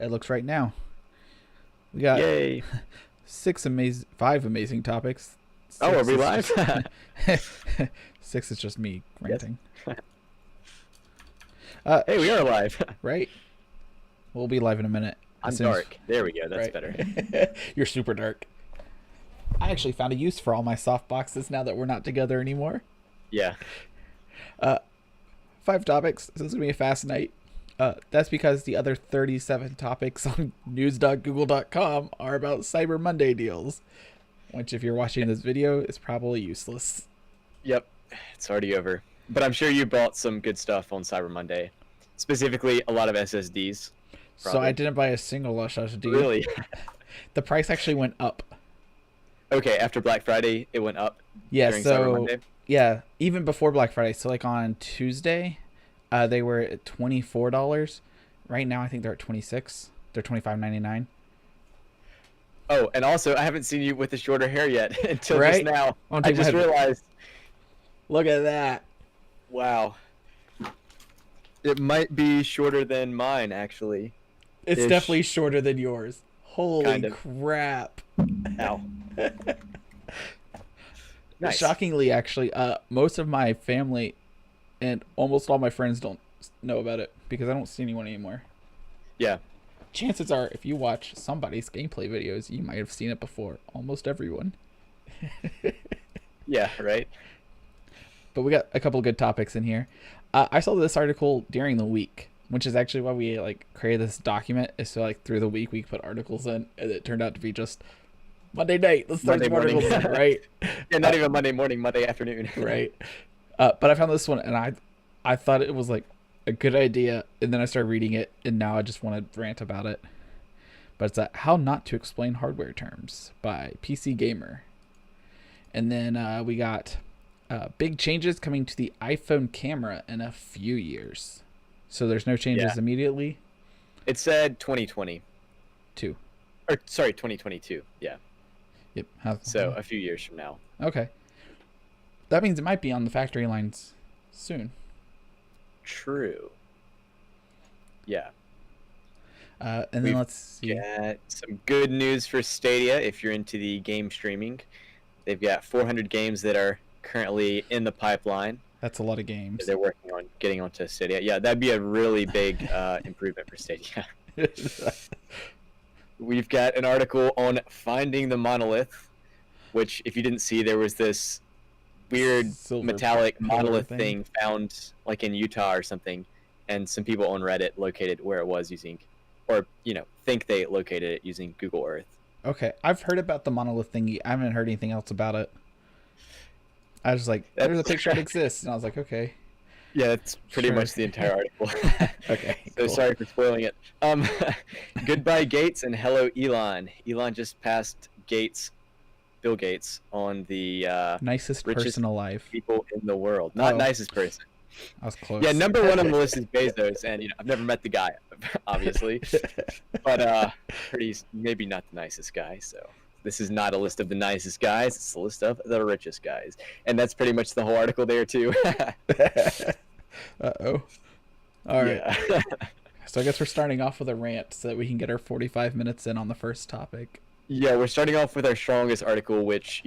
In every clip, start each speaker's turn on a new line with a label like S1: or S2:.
S1: It looks right now. We got
S2: Yay.
S1: five amazing topics.
S2: Oh, are we
S1: is
S2: live?
S1: Six is just me
S2: Yes.
S1: ranting.
S2: Hey, we are live.
S1: Right? We'll be live in a minute.
S2: I'm
S1: as soon as-
S2: dark. There we go. That's
S1: right.
S2: better.
S1: You're super dark. I actually found a use for all my soft boxes now that we're not together anymore.
S2: Yeah.
S1: 5 topics. This is going to be a fast night. That's because the other 37 topics on news.google.com are about Cyber Monday deals, which if you're watching this video is probably useless.
S2: Yep. It's already over. But I'm sure you bought some good stuff on Cyber Monday. Specifically, a lot of SSDs.
S1: So
S2: Probably.
S1: I didn't buy a single SSD.
S2: Really?
S1: The price actually went up.
S2: Okay, after Black Friday, it went up
S1: Yeah,
S2: during Cyber
S1: so
S2: Monday?
S1: yeah, even before Black Friday. So like on Tuesday, they were at $24. Right now I think they're at 26. They're $25.99.
S2: Oh, and also, I haven't seen you with the shorter hair yet until
S1: Right?
S2: just now.
S1: I'll
S2: I
S1: take my
S2: just
S1: head-
S2: realized,
S1: Look at that.
S2: wow. It might be shorter than mine, actually.
S1: It's
S2: Ish.
S1: definitely shorter than yours. Holy
S2: Kind of.
S1: crap.
S2: Ow. Nice.
S1: Shockingly, actually, most of my family and almost all my friends don't know about it because I don't see anyone anymore.
S2: Yeah.
S1: Chances are, if you watch somebody's gameplay videos, you might have seen it before. Almost everyone.
S2: Yeah, right?
S1: But we got a couple of good topics in here. I saw this article during the week, which is actually why we created this document. Is so through the week we put articles in, and it turned out to be just Monday night. Let's start some
S2: Monday
S1: articles
S2: morning.
S1: in, right?
S2: Yeah, not even Monday morning, Monday afternoon.
S1: Right. But I found this one, and I thought it was a good idea, and then I started reading it, and now I just want to rant about it. But it's How Not to Explain Hardware Terms by PC Gamer. And then we got big changes coming to the iPhone camera in a few years. So there's no changes
S2: Yeah.
S1: immediately.
S2: It said 2020.
S1: 2.
S2: Or, sorry, 2022. Yeah.
S1: Yep.
S2: So a few years from now.
S1: Okay. That means it might be on the factory lines soon.
S2: True. Yeah.
S1: And then
S2: We've
S1: let's see.
S2: Got some good news for Stadia if you're into the game streaming. They've got 400 games that are currently in the pipeline.
S1: That's a lot of games.
S2: That they're working on getting onto Stadia. Yeah, that'd be a really big improvement for Stadia. We've got an article on finding the monolith, which, if you didn't see, there was this weird
S1: Silver
S2: metallic
S1: pillar
S2: monolith thing found in Utah or something, and some people on Reddit located where it was using, or think they located it using Google Earth.
S1: Okay, I've heard about the monolith thingy. I haven't heard anything else about it. I was like, there's a picture that exists, and I was like, okay.
S2: Yeah, that's pretty
S1: Sure.
S2: much the entire article.
S1: Okay,
S2: So
S1: cool.
S2: sorry for spoiling it. Goodbye Gates and hello Elon. Elon just passed Bill Gates, on the
S1: Nicest
S2: richest
S1: person alive.
S2: people in the world. Not
S1: Oh.
S2: nicest person.
S1: I was close.
S2: Yeah, number one on the list is Bezos, and I've never met the guy, obviously, but maybe not the nicest guy. So this is not a list of the nicest guys; it's a list of the richest guys, and that's pretty much the whole article there too.
S1: Uh-oh. All right.
S2: Yeah.
S1: So I guess we're starting off with a rant so that we can get our 45 minutes in on the first topic.
S2: Yeah, we're starting off with our strongest article, which,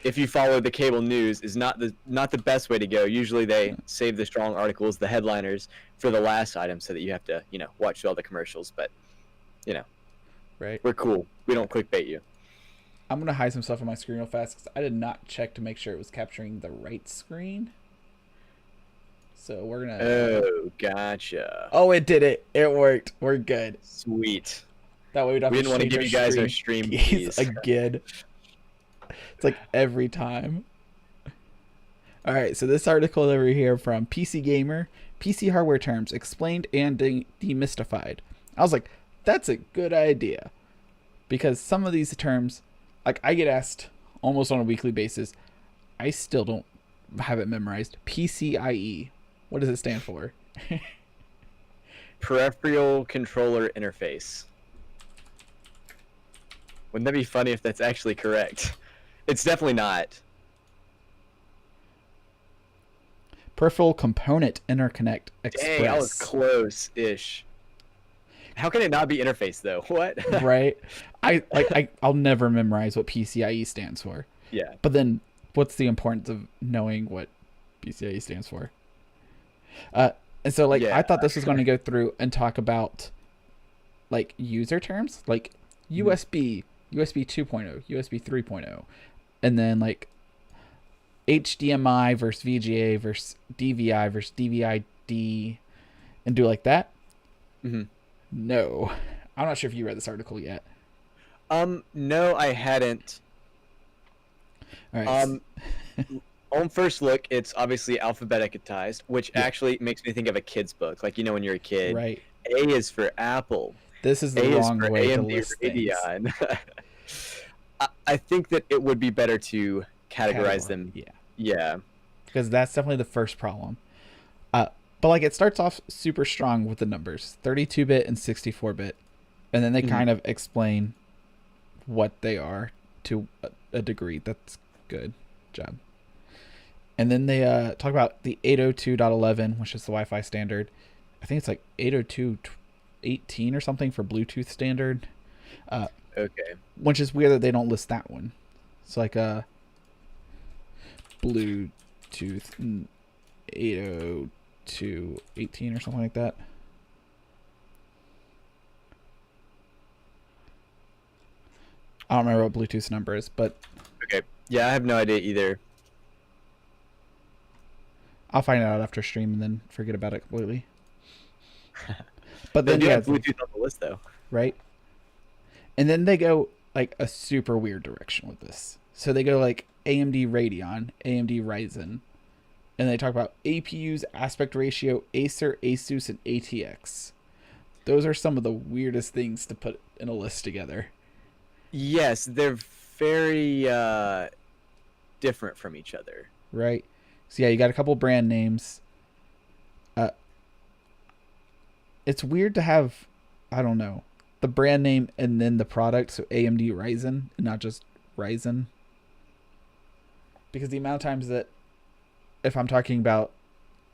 S2: if you follow the cable news, is not the best way to go. Usually they save the strong articles, the headliners, for the last item so that you have to, watch all the commercials. But,
S1: Right.
S2: we're cool. We don't clickbait you.
S1: I'm going to hide some stuff on my screen real fast because I did not check to make sure it was capturing the right screen. So we're going to...
S2: Oh, gotcha.
S1: Oh, it did it. It worked. We're good.
S2: Sweet.
S1: That way we don't
S2: We
S1: have
S2: didn't want to
S1: change
S2: give you guys our
S1: stream
S2: stream
S1: keys
S2: keys.
S1: again. It's like every time. All right, so this article over here from PC Gamer, PC hardware terms explained and demystified. I was like, that's a good idea. Because some of these terms, I get asked almost on a weekly basis. I still don't have it memorized. PCIe. What does it stand for?
S2: Peripheral controller interface. Wouldn't that be funny if that's actually correct? It's definitely not.
S1: Peripheral component interconnect express.
S2: Dang, I was close-ish. How can it not be interface though? What?
S1: right? I'll never memorize what PCIe stands for.
S2: Yeah.
S1: But then, what's the importance of knowing what PCIe stands for? And so like
S2: Yeah.
S1: I thought this was going to go through and talk about like user terms, like USB, USB 2.0, USB 3.0, and then like HDMI versus VGA versus DVI versus DVI-D, and do like that.
S2: Mm-hmm.
S1: No, I'm not sure if you read this article yet.
S2: No, I hadn't.
S1: All right.
S2: On first look, it's obviously alphabetized, which actually makes me think of a kid's book. Like, when you're a kid,
S1: Right.
S2: A is for Apple.
S1: This is the
S2: A
S1: wrong
S2: is for
S1: way to
S2: AMD
S1: list things.
S2: Radeon. I think that it would be better to categorize them.
S1: Yeah.
S2: Yeah.
S1: Because that's definitely the first problem. But like it starts off super strong with the numbers, 32-bit and 64-bit. And then they kind of explain what they are to a degree. That's good job. And then they talk about the 802.11, which is the Wi-Fi standard. I think it's like 802.18 or something for Bluetooth standard.
S2: Okay.
S1: Which is weird that they don't list that one. It's like a Bluetooth 802.18 or something like that. I don't remember what Bluetooth's number is, but
S2: Okay. Yeah, I have no idea either.
S1: I'll find it out after stream and then forget about it completely. But
S2: They
S1: then
S2: do
S1: yeah,
S2: have Bluetooth on the list though.
S1: right? And then they go like a super weird direction with this. So they go like AMD Radeon, AMD Ryzen, and they talk about APUs, aspect ratio, Acer, Asus, and ATX. Those are some of the weirdest things to put in a list together.
S2: Yes, they're very different from each other.
S1: Right? So yeah, you got a couple brand names. It's weird to have, I don't know, the brand name and then the product, so AMD Ryzen and not just Ryzen. Because the amount of times that if I'm talking about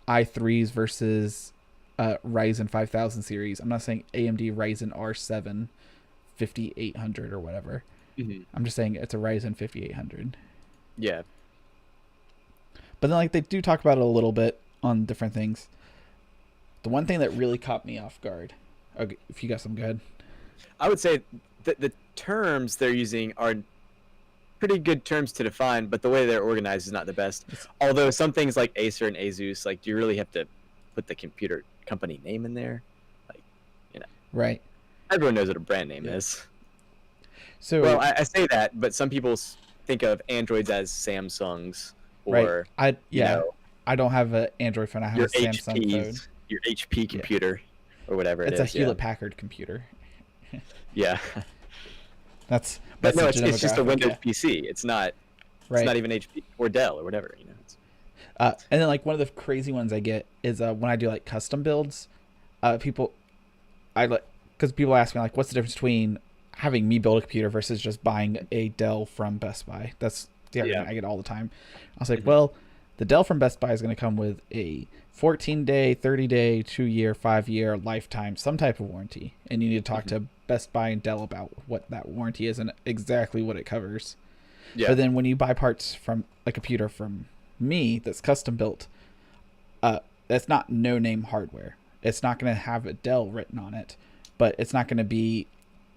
S1: i3s versus Ryzen 5000 series, I'm not saying AMD Ryzen R7 5800 or whatever.
S2: Mm-hmm.
S1: I'm just saying it's a Ryzen 5800.
S2: Yeah.
S1: But then like they do talk about it a little bit on different things. The one thing that really caught me off guard, okay, if you got some good.
S2: I would say that the terms they're using are pretty good terms to define, but the way they're organized is not the best. Although some things like Acer and Asus, like, do you really have to put the computer company name in there? Like,
S1: Right.
S2: Everyone knows what a brand name is.
S1: So
S2: well, I say that, but some people think of Androids as Samsungs, or
S1: right. I don't have an Android phone. I have a Samsung phone.
S2: Your HP computer, or whatever it is.
S1: It's a Hewlett Packard computer.
S2: Yeah.
S1: That's
S2: but no, it's just a
S1: demographic,
S2: Windows PC. It's not.
S1: Right.
S2: It's not even HP or Dell or whatever.
S1: And then like one of the crazy ones I get is when I do like custom builds. Because people ask me like, what's the difference between having me build a computer versus just buying a Dell from Best Buy? That's the argument I get all the time. I was like, well, the Dell from Best Buy is going to come with a 14-day, 30-day, 2-year, 5-year, lifetime, some type of warranty. And you need to talk to Best Buy and Dell about what that warranty is and exactly what it covers. Yeah. But then when you buy parts from a computer from me that's custom built, that's not no-name hardware. It's not going to have a Dell written on it, but it's not going to be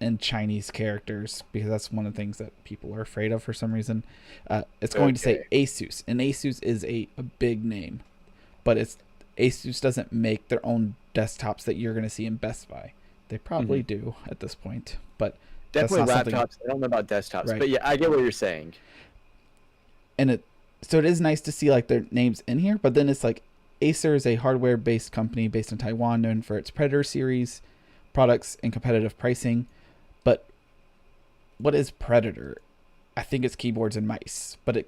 S1: in Chinese characters because that's one of the things that people are afraid of for some reason. It's going to say Asus, and Asus is a big name, but Asus doesn't make their own desktops that you're going to see in Best Buy. They probably do at this point, but
S2: definitely
S1: that's
S2: laptops. I don't know about desktops,
S1: right.
S2: But yeah, I get what you're saying.
S1: And so it is nice to see like their names in here, but then it's like Acer is a hardware-based company based in Taiwan known for its Predator series products and competitive pricing. But what is Predator? I think it's keyboards and mice, but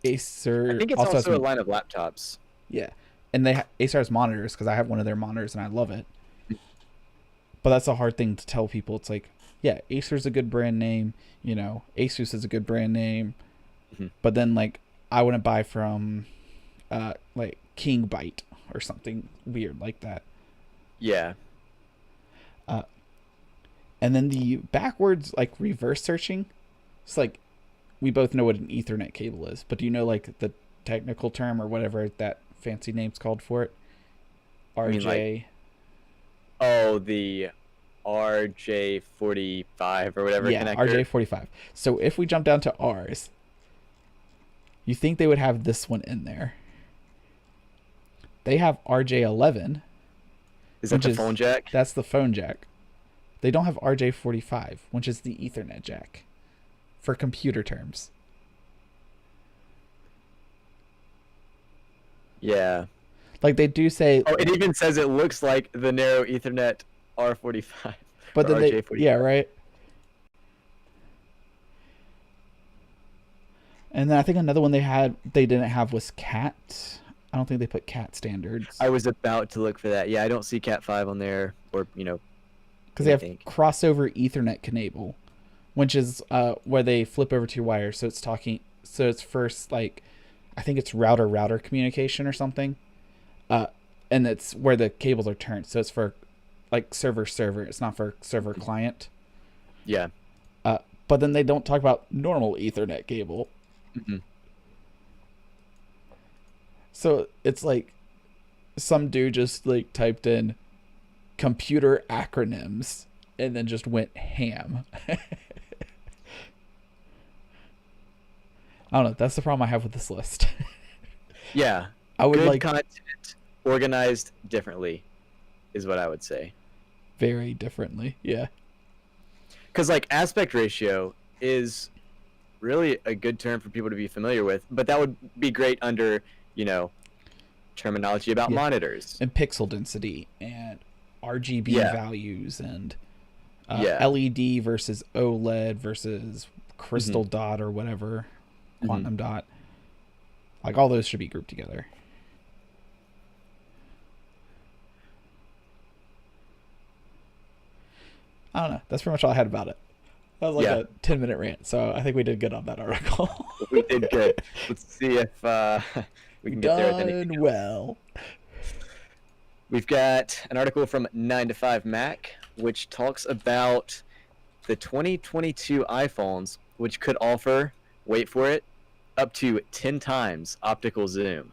S1: Acer
S2: I think it's
S1: also has
S2: a line of laptops.
S1: Yeah, and Acer has monitors because I have one of their monitors and I love it. But that's a hard thing to tell people. It's like, yeah, Acer's a good brand name. Asus is a good brand name. Mm-hmm. But then like I wouldn't buy from like King Byte or something weird like that.
S2: Yeah.
S1: And then the backwards, like reverse searching, it's like we both know what an Ethernet cable is, but do you know like the technical term or whatever that fancy name's called for it?
S2: I mean,
S1: RJ.
S2: Oh, the RJ45 or whatever
S1: Yeah,
S2: connector.
S1: RJ45. So if we jump down to R's, you think they would have this one in there. They have RJ11.
S2: Is that the phone jack?
S1: That's the phone jack. They don't have RJ45, which is the Ethernet jack for computer terms.
S2: Yeah.
S1: Like they do say.
S2: Oh, it even says it looks like the narrow Ethernet R45.
S1: But then
S2: RJ45.
S1: yeah, right. And then I think another one they didn't have was Cat. I don't think they put Cat standards.
S2: I was about to look for that. Yeah, I don't see Cat 5 on there, or
S1: because they have crossover Ethernet cable, which is where they flip over two wires. So it's first like, I think it's router communication or something, and it's where the cables are turned. So it's for like server. It's not for server client.
S2: Yeah.
S1: But then they don't talk about normal Ethernet cable.
S2: Mm-hmm.
S1: So it's like some dude just like typed in computer acronyms and then just went ham. I don't know. That's the problem I have with this list.
S2: Yeah.
S1: I would
S2: Good
S1: like
S2: content organized differently is what I would say.
S1: Very differently. Yeah.
S2: Because like aspect ratio is really a good term for people to be familiar with, but that would be great under, terminology about monitors.
S1: And pixel density and RGB values and LED versus OLED versus crystal dot or whatever, quantum dot. Like all those should be grouped together. I don't know. That's pretty much all I had about it. That was like a 10-minute rant, so I think we did good on that article.
S2: We did good. Let's see if we can get there with anything
S1: well.
S2: We've got an article from 9 to 5 Mac, which talks about the 2022 iPhones, which could offer, wait for it, up to 10 times optical zoom.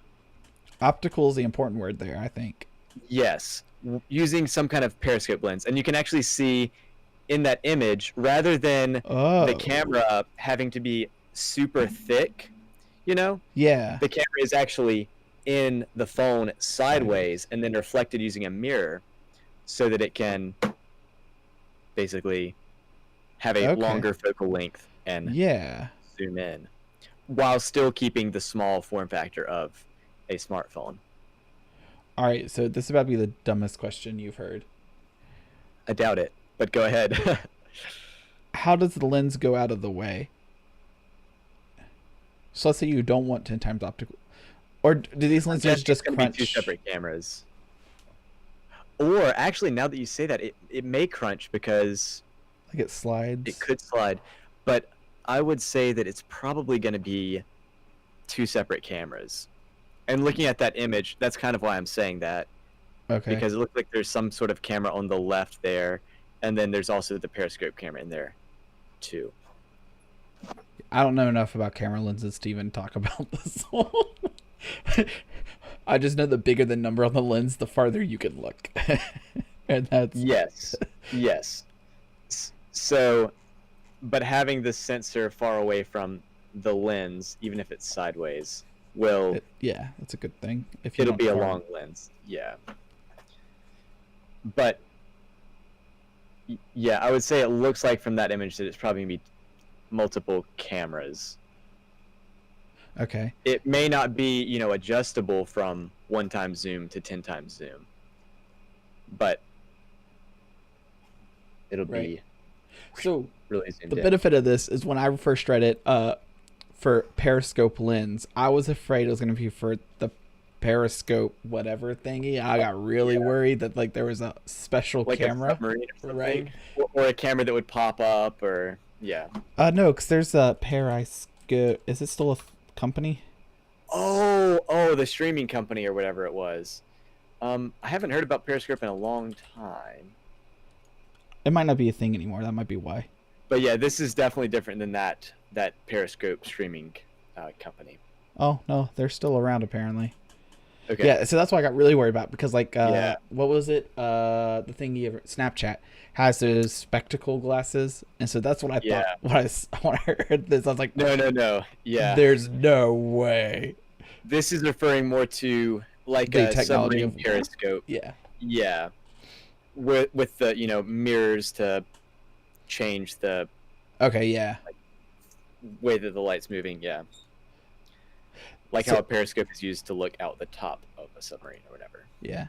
S1: Optical is the important word there, I think.
S2: Yes, using some kind of periscope lens. And you can actually see in that image, rather than the camera having to be super thick,
S1: Yeah.
S2: the camera is actually in the phone sideways and then reflected using a mirror so that it can basically have a longer focal length and zoom in while still keeping the small form factor of a smartphone.
S1: All right, so this is about to be the dumbest question you've heard.
S2: I doubt it, but go ahead.
S1: How does the lens go out of the way? So let's say you don't want 10 times optical. Or do these lenses just crunch?
S2: Be two separate cameras. Or actually, now that you say that, it may crunch because
S1: like it slides.
S2: It could slide, but I would say that it's probably going to be two separate cameras. And looking at that image, that's kind of why I'm saying that.
S1: Okay.
S2: Because it looks like there's some sort of camera on the left there, and then there's also the periscope camera in there, too.
S1: I don't know enough about camera lenses to even talk about this one. I just know the bigger the number on the lens, the farther you can look. And that's...
S2: Yes. So, but having the sensor far away from the lens, even if it's sideways,
S1: that's a good thing. If
S2: it'll be a long lens. Yeah. But yeah, I would say it looks like from that image that it's probably gonna be multiple cameras.
S1: Okay.
S2: It may not be, adjustable from 1 times zoom to 10 times zoom, but it'll be really zoomed in.
S1: The benefit of this is when I first read it for periscope lens, I was afraid it was going to be for the periscope whatever thingy. I got really worried that like there was a special camera,
S2: a submarine or something, or a camera that would pop up, or
S1: no, because there's a Periscope. Is it still a company?
S2: Oh, the streaming company or whatever it was. I haven't heard about Periscope in a long time.
S1: It might not be a thing anymore. That might be why.
S2: But yeah, this is definitely different than that Periscope streaming company.
S1: Oh no, they're still around apparently.
S2: Okay.
S1: Yeah, so that's what I got really worried about because like
S2: Yeah.
S1: what was it? The thing Snapchat has those spectacle glasses, and so that's what I
S2: Yeah.
S1: thought when I heard this. I was like,
S2: No. Yeah.
S1: there's no way.
S2: This is referring more to like
S1: The
S2: a
S1: technology
S2: submarine
S1: of
S2: periscope.
S1: Yeah.
S2: Yeah. With the mirrors to change the
S1: Okay. Yeah.
S2: way that the light's moving. Yeah. Like
S1: So-
S2: how a periscope is used to look out the top of a submarine or whatever.
S1: Yeah.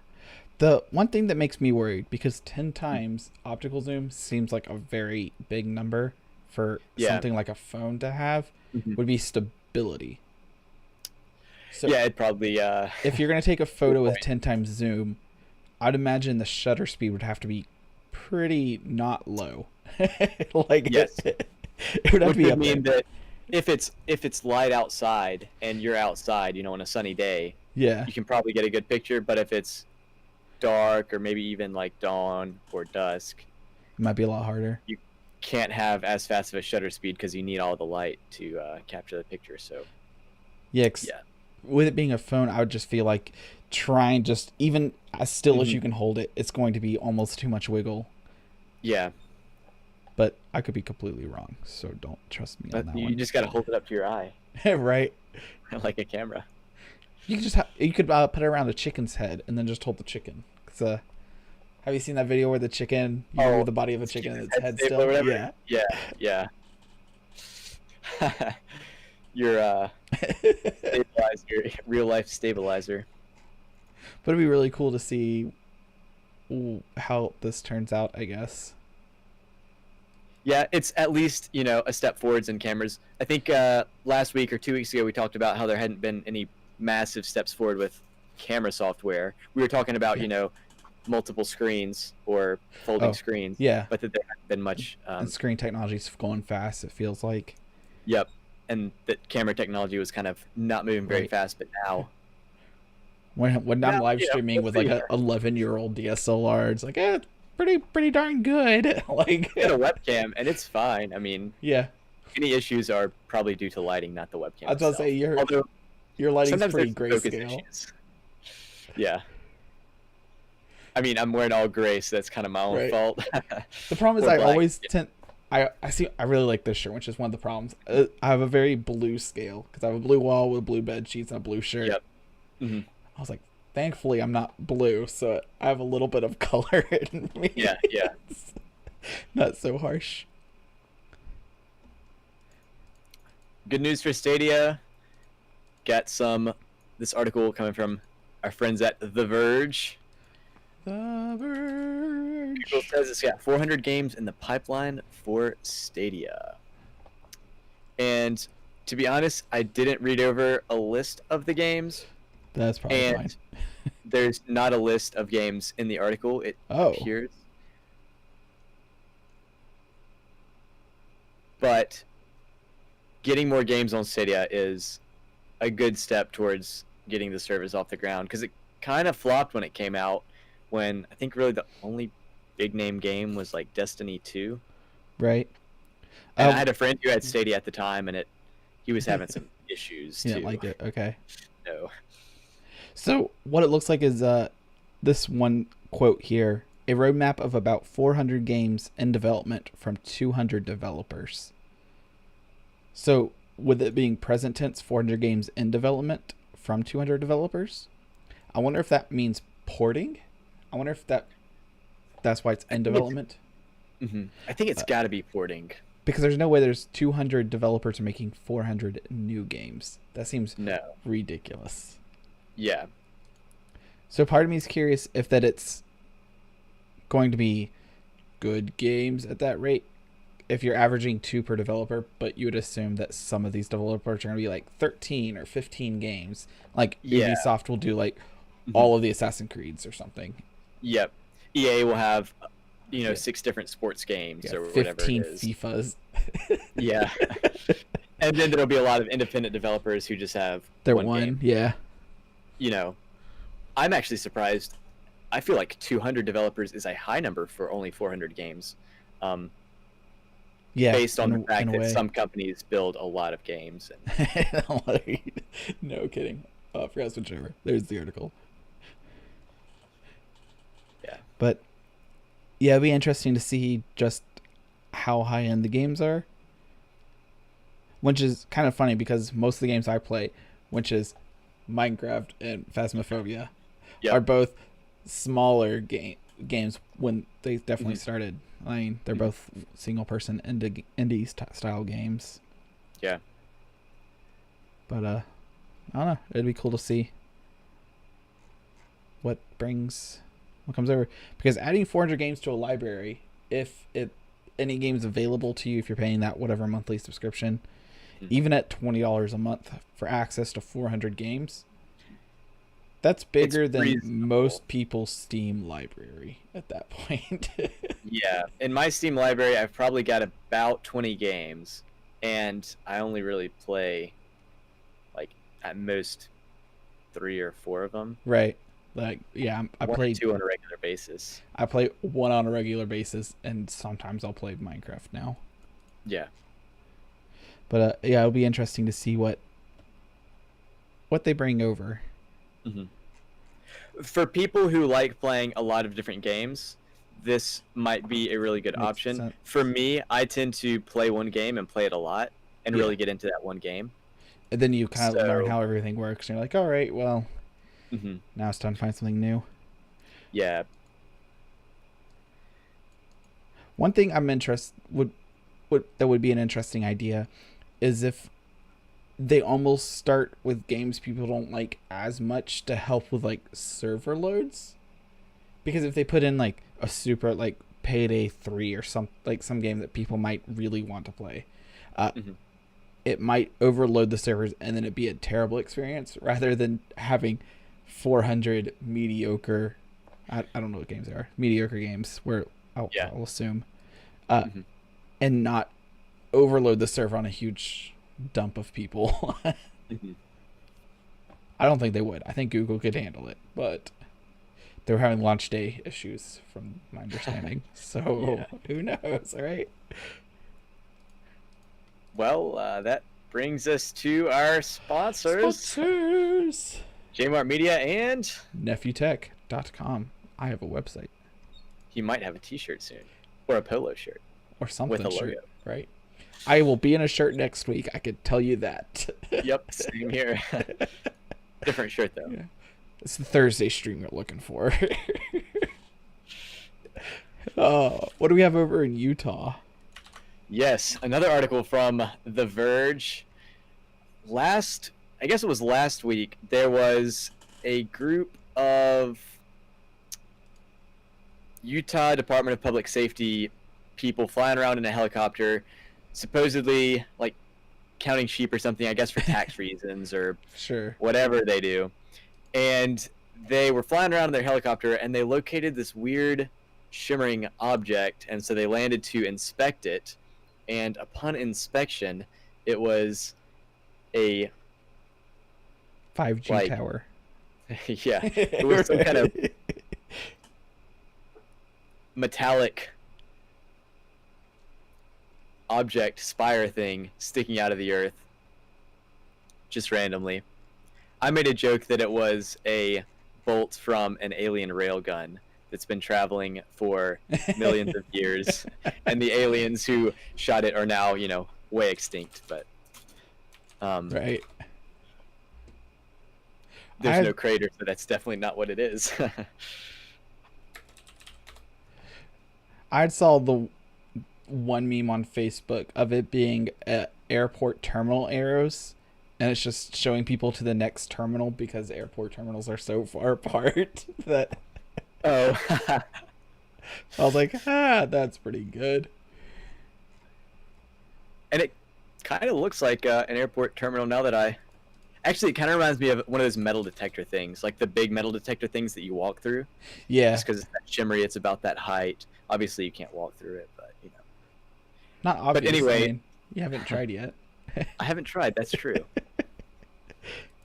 S1: The one thing that makes me worried because 10 times optical zoom seems like a very big number for
S2: Yeah.
S1: something like a phone to have would be stability. So
S2: Yeah, it'd probably
S1: if you're going to take a photo with
S2: point.
S1: 10 times zoom, I'd imagine the shutter speed would have to be pretty not low. Like
S2: Yes.
S1: it would have
S2: which
S1: to be
S2: would
S1: up
S2: mean
S1: there.
S2: that if it's light outside and you're outside, on a sunny day,
S1: Yeah.
S2: you can probably get a good picture. But if it's dark or maybe even like dawn or dusk,
S1: It might be a lot harder.
S2: can't have as fast of a shutter speed because you need all the light to capture the picture. So
S1: Yeah.
S2: Yeah.
S1: With it being a phone, I would just feel like trying just even as still as you can hold it, it's going to be almost too much wiggle.
S2: yeah,
S1: But I could be completely wrong, so don't trust me on
S2: but
S1: that
S2: you
S1: one.
S2: just got to hold it up to your eye
S1: Right?
S2: like a camera.
S1: You could just you could put it around a chicken's head and then just hold the chicken. 'Cause, have you seen that video where the chicken, you move the body of a chicken and its head
S2: stable
S1: still?
S2: or whatever?
S1: Yeah.
S2: Yeah. Your stabilizer, real life stabilizer.
S1: But it'd be really cool to see how this turns out, I guess.
S2: Yeah, it's at least, a step forwards in cameras. I think last week or 2 weeks ago we talked about how there hadn't been any massive steps forward with camera software. We were talking about, multiple screens or folding screens.
S1: Yeah.
S2: But that there hadn't been much.
S1: And screen technology's going fast, it feels like.
S2: Yep. And that camera technology was kind of not moving very
S1: Right.
S2: fast, but now.
S1: When I'm
S2: Yeah,
S1: live
S2: yeah,
S1: streaming
S2: we'll
S1: with like
S2: see.
S1: an 11-year-old DSLR, it's like, pretty darn good. Like,
S2: Get a webcam and it's fine. I mean,
S1: yeah.
S2: any issues are probably due to lighting, not the webcam.
S1: I was about to say
S2: Although
S1: your lighting's
S2: sometimes
S1: pretty
S2: there's focus
S1: grayscale.
S2: issues. Yeah. I mean, I'm wearing all gray, so that's kind of my own
S1: Right.
S2: fault.
S1: The problem is
S2: Or
S1: I
S2: black.
S1: always tend I really like this shirt, which is one of the problems. I have a very blue scale because I have a blue wall with blue bed sheets and a blue shirt.
S2: Yep. Mhm.
S1: I was like, thankfully I'm not blue, so I have a little bit of color in me.
S2: Yeah.
S1: It's not so harsh.
S2: Good news for Stadia. Got this article coming from our friends at The Verge.
S1: The Verge.
S2: Google says it's got 400 games in the pipeline for Stadia. And to be honest, I didn't read over a list of the games,
S1: That's probably
S2: and
S1: fine.
S2: there's not a list of games in the article. It
S1: Oh.
S2: appears. But getting more games on Stadia is a good step towards getting the service off the ground, because it kind of flopped when it came out, when I think really the only big name game was like Destiny 2.
S1: Right.
S2: And I had a friend who had Stadia at the time, and he was having some issues
S1: You
S2: too.
S1: didn't like it. Okay.
S2: No.
S1: So what it looks like is this one quote here: a roadmap of about 400 games in development from 200 developers. So with it being present tense, 400 games in development from 200 developers, I wonder if that means porting. I wonder if that's why it's in development.
S2: I think it's got to be porting.
S1: Because there's no way there's 200 developers making 400 new games. That seems
S2: No.
S1: ridiculous.
S2: Yeah.
S1: So part of me is curious if that it's going to be good games at that rate. If you're averaging 2 per developer, but you would assume that some of these developers are going to be like 13 or 15 games. Like
S2: Yeah.
S1: Ubisoft will do like all of the Assassin's Creeds or something.
S2: Yep. EA will have 6 different sports games
S1: Yeah,
S2: or whatever
S1: 15
S2: it is.
S1: FIFAs.
S2: Yeah. And then there'll be a lot of independent developers who just have
S1: They're
S2: one game.
S1: yeah.
S2: I'm actually surprised. I feel like 200 developers is a high number for only 400 games. Um,
S1: Yeah,
S2: based on the
S1: in
S2: fact
S1: a
S2: that
S1: way.
S2: some companies build a lot of games. And
S1: No kidding. Oh, I forgot to switch over. There's the article.
S2: yeah.
S1: But yeah, it'd be interesting to see just how high end the games are. Which is kind of funny because most of the games I play, which is Minecraft and Phasmophobia, are
S2: Yep.
S1: both smaller games when they definitely
S2: Mhm.
S1: started. I mean, they're
S2: Mhm.
S1: both single person indie style games.
S2: Yeah.
S1: But I don't know. It'd be cool to see what comes over, because adding 400 games to a library, if it any games available to you, if you're paying that whatever monthly subscription,
S2: Mhm.
S1: even at $20 a month for access to 400 games, that's
S2: It's
S1: bigger than
S2: reasonable.
S1: most people's Steam library at that point.
S2: Yeah. In my Steam library, I've probably got about 20 games, and I only really play like at most 3 or 4 of them,
S1: Right. Like, yeah,
S2: one or two on a regular basis.
S1: I play one on a regular basis, and sometimes I'll play Minecraft now.
S2: Yeah.
S1: But yeah, it'll be interesting to see what they bring over.
S2: Hmm. For people who like playing a lot of different games, this might be a really good
S1: Makes
S2: option.
S1: sense.
S2: For me, I tend to play one game and play it a lot and
S1: Yeah.
S2: really get into that one game.
S1: And then you kind of learn
S2: So,
S1: how everything works, and you're like, all right, well,
S2: hmm,
S1: now it's time to find something new.
S2: yeah.
S1: One thing I'm interested would that would be an interesting idea is if they almost start with games people don't like as much to help with like server loads. Because if they put in like a super like Payday 3 or some game that people might really want to play,
S2: Hmm.
S1: it might overload the servers and then it'd be a terrible experience rather than having 400 mediocre. I don't know what games they are. Mediocre games where
S2: Yeah.
S1: I'll assume, uh,
S2: Hmm.
S1: and not overload the server on a huge dump of people.
S2: Hmm.
S1: I don't think they would. I think Google could handle it, but they were having launch day issues from my understanding. So
S2: Yeah.
S1: who knows, all right?
S2: Well, that brings us to our sponsors,
S1: Sponsors!
S2: Jmart Media, and
S1: NephewTech.com. I have a website.
S2: he might have a T-shirt soon, or a polo shirt
S1: Or something
S2: with a
S1: shirt,
S2: logo.
S1: right? I will be in a shirt next week. I could tell you that.
S2: Yep, same here. Different shirt though.
S1: Yeah. It's the Thursday stream you're looking for. Oh, what do we have over in Utah?
S2: Yes, another article from The Verge. I guess it was last week, there was a group of Utah Department of Public Safety people flying around in a helicopter, supposedly like counting sheep or something, I guess for tax reasons or
S1: Sure.
S2: whatever they do. And they were flying around in their helicopter and they located this weird shimmering object, and so they landed to inspect it. And upon inspection, it was a
S1: 5G
S2: like
S1: tower.
S2: yeah, it was some kind of metallic object spire thing sticking out of the earth just randomly. I made a joke that it was a bolt from an alien railgun that's been traveling for millions of years, and the aliens who shot it are now, way extinct. But
S1: Right.
S2: there's no crater, so that's definitely not what it is.
S1: I saw the one meme on Facebook of it being airport terminal arrows, and it's just showing people to the next terminal because airport terminals are so far apart that
S2: Oh,
S1: I was like, that's pretty good.
S2: and it kind of looks like an airport terminal now that I. Actually, it kind of reminds me of one of those metal detector things, like the big metal detector things that you walk through.
S1: Yeah,
S2: Just because it's that shimmery, it's about that height. Obviously, you can't walk through it, but
S1: not obvious.
S2: anyway-
S1: I mean, you haven't tried yet.
S2: I haven't tried. That's true.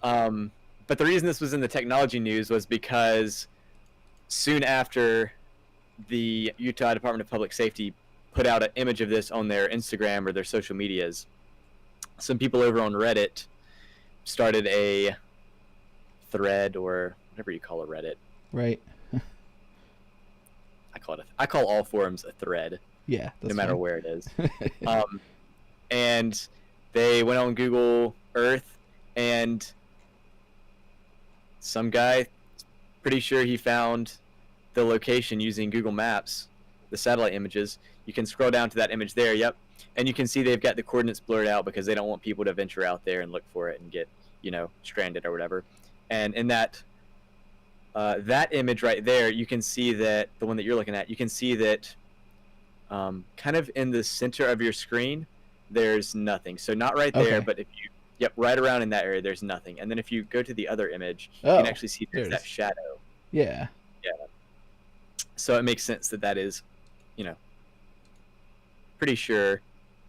S2: But the reason this was in the technology news was because soon after the Utah Department of Public Safety put out an image of this on their Instagram or their social medias, some people over on Reddit started a thread, or whatever you call a Reddit.
S1: Right.
S2: I call all forums a thread.
S1: Yeah.
S2: No matter where it is. And they went on Google Earth, and some guy, pretty sure he found the location using Google Maps, the satellite images. You can scroll down to that image there. Yep. And you can see they've got the coordinates blurred out because they don't want people to venture out there and look for it and get, stranded or whatever. And in that image right there, you can see that the one that you're looking at, you can see that kind of in the center of your screen, there's nothing. So not right there, but if you, right around in that area, there's nothing. And then if you go to the other image, you can actually see there's that shadow.
S1: Yeah.
S2: Yeah. So it makes sense that is, pretty sure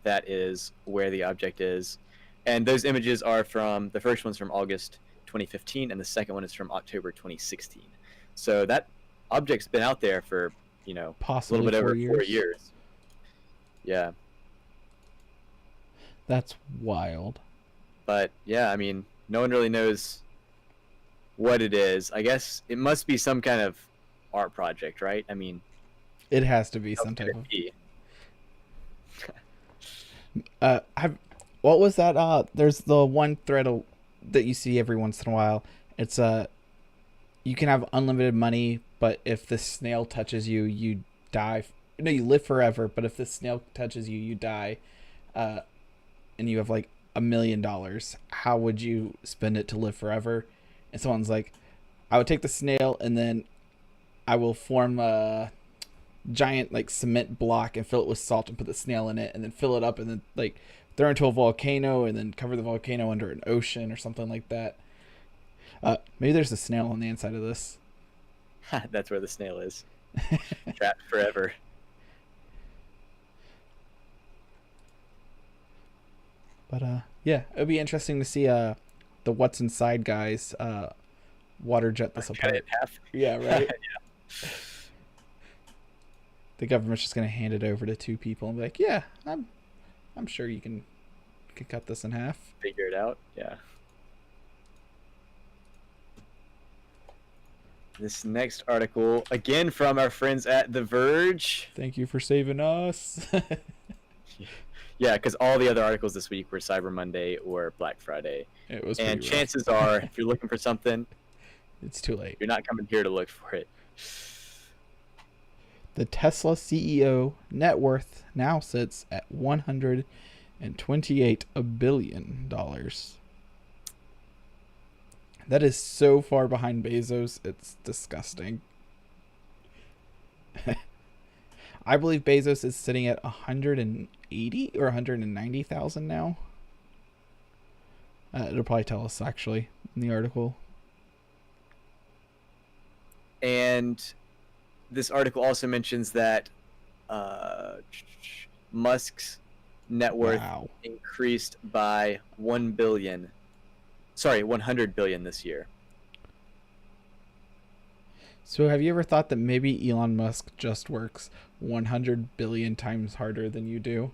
S2: that is where the object is. And those images are from, the first one's from August 2015, and the second one is from October 2016. So that object's been out there for,
S1: possibly
S2: a little bit over
S1: 4
S2: years. Yeah.
S1: That's wild.
S2: But yeah, I mean, no one really knows what it is. I guess it must be some kind of art project, right? I mean,
S1: it has to be some type of. What was that? There's the one thread that you see every once in a while. It's you can have unlimited money, but if the snail touches you, you die. No, you live forever, but if the snail touches you, you die. And you have like $1 million. How would you spend it to live forever? And someone's like, I would take the snail and then I will form a giant like cement block and fill it with salt and put the snail in it and then fill it up and then like throw it into a volcano and then cover the volcano under an ocean or something like that. Maybe there's a snail on the inside of this.
S2: That's where the snail is. Trapped forever.
S1: But yeah, it would be interesting to see the What's Inside guys water jet this apart. Yeah, right. Yeah. The government's just gonna hand it over to two people and be like, "Yeah, I'm sure you can cut this in half.
S2: Figure it out." Yeah. This next article, again from our friends at The Verge.
S1: Thank you for saving us.
S2: Yeah, because all the other articles this week were Cyber Monday or Black Friday.
S1: It was.
S2: And chances are, if you're looking for something,
S1: it's too late.
S2: You're not coming here to look for it.
S1: The Tesla CEO net worth now sits at $128 billion. That is so far behind Bezos, it's disgusting. I believe Bezos is sitting at 180 or 190,000 now. It'll probably tell us actually in the article.
S2: And this article also mentions that Musk's net worth increased by 100 billion this year.
S1: So have you ever thought that maybe Elon Musk just works 100 billion times harder than you do?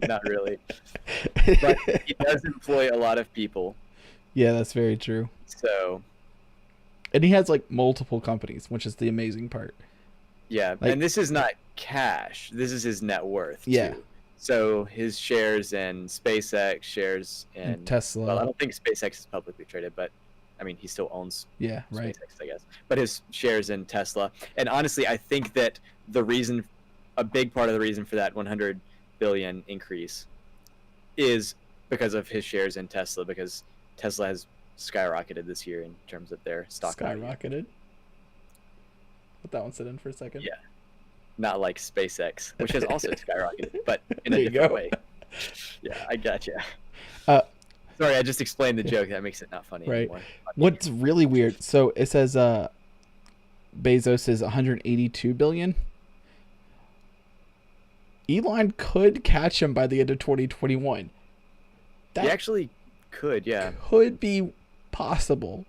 S2: Not really. But he does employ a lot of people.
S1: Yeah, that's very true.
S2: So,
S1: and he has like multiple companies, which is the amazing part.
S2: Yeah,
S1: like,
S2: and this is not cash. This is his net worth.
S1: Yeah.
S2: Too. So his shares in SpaceX, shares in
S1: Tesla.
S2: Well, I don't think SpaceX is publicly traded, but I mean, he still owns
S1: right.
S2: SpaceX, I guess. But his shares in Tesla. And honestly, I think that a big part of the reason for that 100 billion increase is because of his shares in Tesla, because Tesla has skyrocketed this year in terms of their stock value.
S1: Skyrocketed? Let that one sit in for a second.
S2: Yeah. Not like SpaceX, which has also skyrocketed, but in a different way. Yeah, I gotcha. Sorry, I just explained the joke. That makes it not funny anymore.
S1: What's really weird, so it says Bezos is 182 billion. Elon could catch him by the end of 2021.
S2: He actually could, yeah.
S1: Could be possible.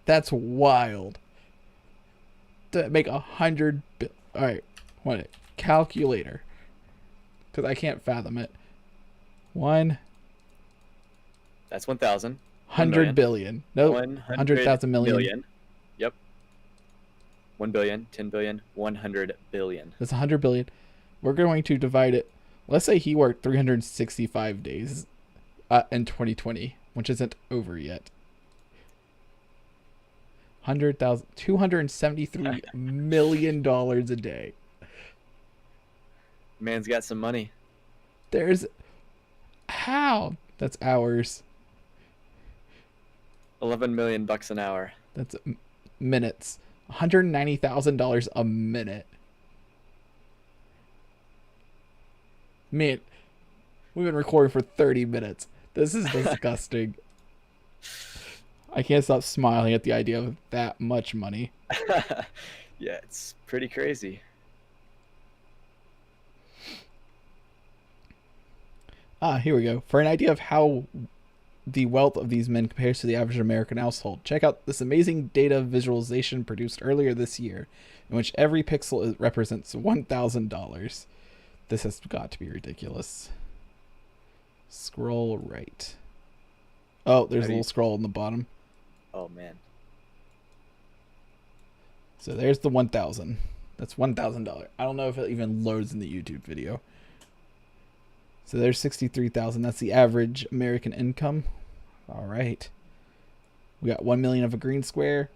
S1: That's wild. To make 100 All right, what? Calculator, because I can't fathom it. 100
S2: That's 1,000. 1,000,000.
S1: billion. Nope. 100,000 million.
S2: million. Yep. 1 billion, 10 billion, 100 billion.
S1: That's 100 billion. We're going to divide it. Let's say he worked 365 days in 2020, which isn't over yet. 100,000, $273 million a day.
S2: Man's got some money.
S1: There's how? That's hours.
S2: 11 million bucks an hour.
S1: That's minutes. $190,000 a minute. Man, we've been recording for 30 minutes. This is disgusting. I can't stop smiling at the idea of that much money.
S2: Yeah, it's pretty crazy.
S1: Here we go. For an idea of how the wealth of these men compares to the average American household, check out this amazing data visualization produced earlier this year, in which every pixel represents $1,000. This has got to be ridiculous. Scroll right. Oh, there's a little scroll in the bottom.
S2: Oh, man.
S1: So there's the 1,000. That's $1,000. I don't know if it even loads in the YouTube video. So there's 63,000. That's the average American income. All right. We got 1 million of a green square.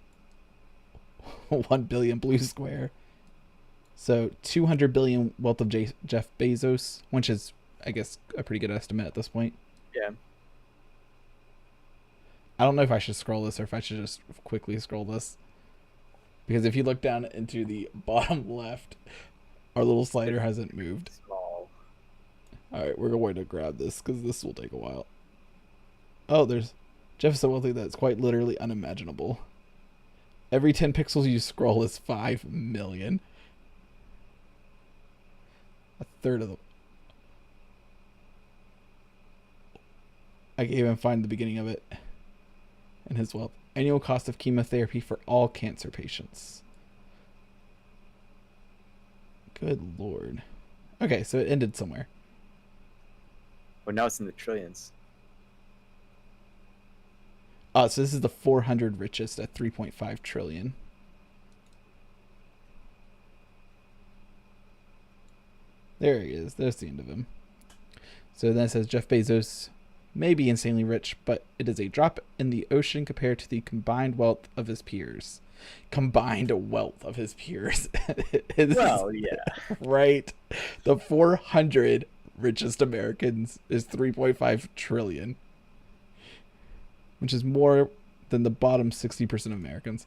S1: 1 billion blue square. So 200 billion wealth of Jeff Bezos, which is, I guess, a pretty good estimate at this point.
S2: Yeah.
S1: I don't know if I should scroll this or if I should just quickly scroll this. Because if you look down into the bottom left, our little slider hasn't moved.
S2: Small.
S1: Alright, we're going to grab this because this will take a while. Oh, there's Jeff is so wealthy that it's quite literally unimaginable. Every 10 pixels you scroll is 5 million. A third of the... I can't even find the beginning of it. And his wealth. Annual cost of chemotherapy for all cancer patients. Good lord. Okay, so it ended somewhere.
S2: Well, now it's in the trillions.
S1: Oh, so this is the 400 richest at 3.5 trillion. There he is. There's the end of him. So then it says Jeff Bezos may be insanely rich, but it is a drop in the ocean compared to the combined wealth of his peers. Combined wealth of his peers.
S2: Well, yeah.
S1: Right. The 400 richest Americans is 3.5 trillion. Which is more than the bottom 60% of Americans.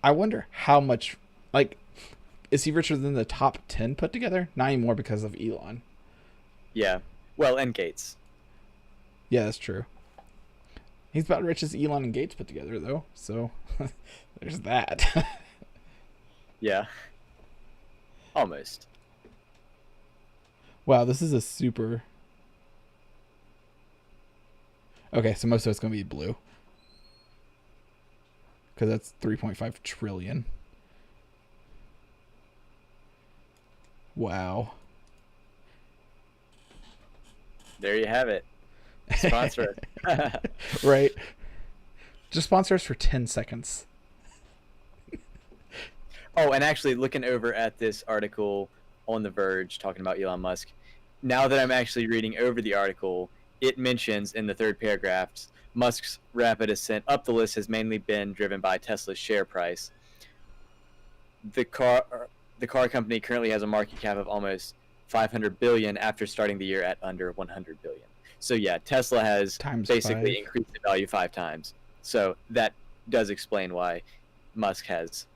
S1: I wonder how much, like, is he richer than the top 10 put together? Not anymore because of Elon.
S2: Yeah. Well, and Gates.
S1: Yeah, that's true. He's about as rich as Elon and Gates put together, though. So, there's that.
S2: Yeah. Almost.
S1: Wow, this is a super... Okay, so most of it's going to be blue. Because that's 3.5 trillion. Wow.
S2: There you have it. Sponsor us.
S1: Right. Just sponsor us for 10 seconds.
S2: Oh, and actually looking over at this article on The Verge talking about Elon Musk, now that I'm actually reading over the article, it mentions in the third paragraph, Musk's rapid ascent up the list has mainly been driven by Tesla's share price. The car company currently has a market cap of almost 500 billion after starting the year at under 100 billion. So yeah, Tesla has basically increased the value 5 times. So that does explain why Musk has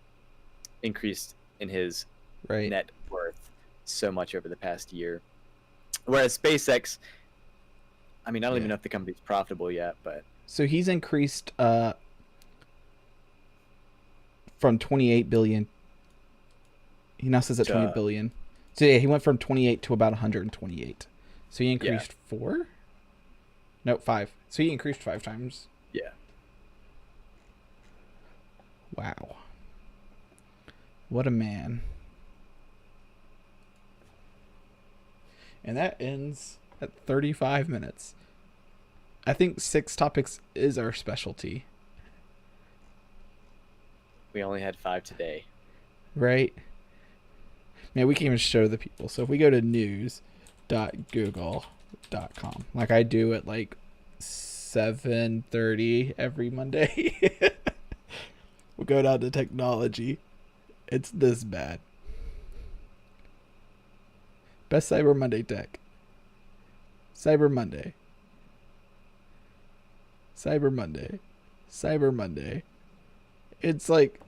S2: increased in his net worth so much over the past year. Whereas SpaceX, I mean, I don't even know if the company's profitable yet, but...
S1: So he's increased from 28 billion. He now says at 20 billion. So yeah, he went from 28 to about 128. So he increased 4? No, 5. So he increased 5 times.
S2: Yeah.
S1: Wow. What a man. And that ends at 35 minutes. I think 6 topics is our specialty.
S2: We only had 5 today.
S1: Right? Man, we can even show the people. So if we go to news.google.com, like I do at like 7:30 every Monday, we'll go down to technology. It's this bad. Best Cyber Monday tech. Cyber Monday. Cyber Monday. Cyber Monday. It's like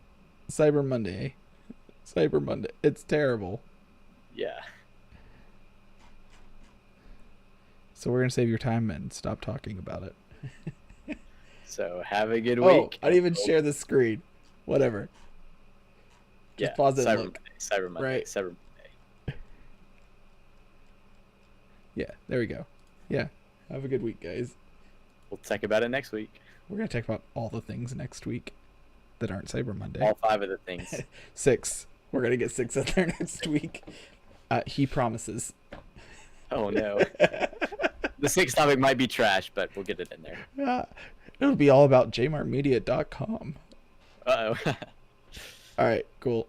S1: Cyber Monday. Cyber Monday. It's terrible.
S2: Yeah.
S1: So we're going to save your time and stop talking about it.
S2: So have a good
S1: Oh,
S2: week.
S1: I didn't even share the screen. Whatever. Just pause it and look.
S2: Cyber Monday.
S1: Right.
S2: Cyber Monday.
S1: Yeah, there we go. Yeah. Have a good week, guys.
S2: We'll talk about it next week.
S1: We're going to talk about all the things next week that aren't Cyber Monday.
S2: All 5 of the things.
S1: 6. We're going to get 6 in there next week. He promises.
S2: Oh, no. The 6th topic might be trash, but we'll get it in there.
S1: It'll be all about jmartmedia.com.
S2: Uh-oh.
S1: All right, cool.